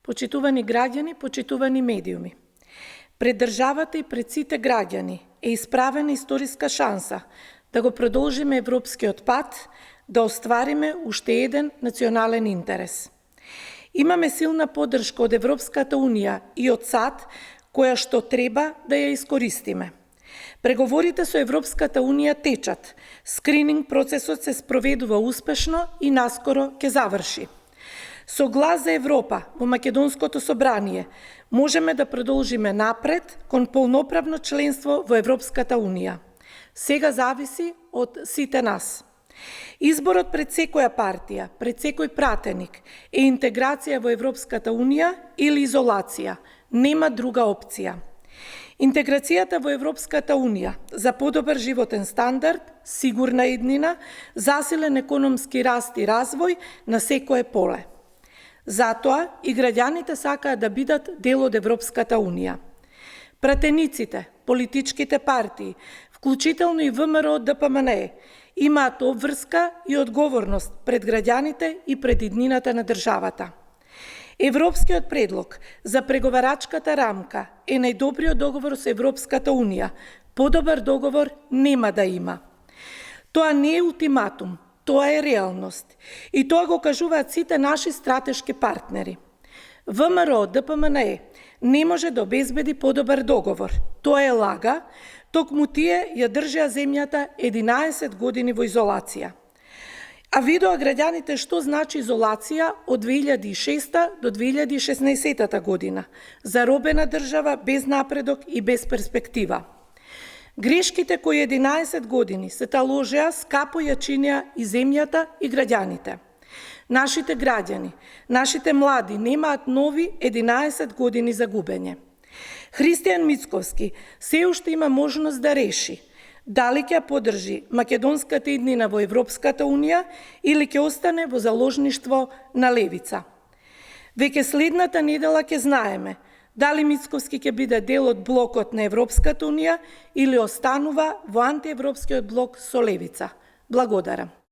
Почитувани граѓани, почитувани медиуми, пред државата и пред сите граѓани е исправена историска шанса да го продолжиме европскиот пат, да оствариме уште еден национален интерес. Имаме силна поддршка од Европската Унија и од САД, која што треба да ја искористиме. Преговорите со Европската Унија течат, скрининг процесот се спроведува успешно и наскоро ќе заврши. Со глас за Европа во Македонското собрание можеме да продолжиме напред кон полноправно членство во Европската Унија. Сега зависи од сите нас. Изборот пред секоја партија, пред секој пратеник е интеграција во Европската Унија или изолација. Нема друга опција. Интеграцијата во Европската Унија за подобар животен стандард, сигурна иднина, засилен економски раст и развој на секое поле. Затоа и граѓаните сакаат да бидат дел од Европската Унија. Пратениците, политичките партии, вклучително и ВМРО ДПМНЕ, имаат обврска и одговорност пред граѓаните и пред иднината на државата. Европскиот предлог за преговарачката рамка е најдобриот договор со Европската Унија. Подобар договор нема да има. Тоа не е ултиматум, тоа е реалност. И тоа го кажуваат сите наши стратешки партнери. ВМРО ДПМНЕ не може да обезбеди подобар договор. Тоа е лага, токму тие ја држеа земјата 11 години во изолација. А видоа граѓаните што значи изолација од 2006 до 2016 година, заробена држава без напредок и без перспектива. Грешките кои 11 години се таложеа скапо ја чинеа и земјата и граѓаните. Нашите граѓани, нашите млади немаат нови 11 години за губење. Христијан Мицковски се уште има можност да реши дали ќе поддржи македонската иднина во Европската Унија или ќе остане во заложништво на левица. Веќе следната недела ќе знаеме дали Мицковски ќе биде дел од блокот на Европската Унија или останува во антиевропскиот блок со левица. Благодарам.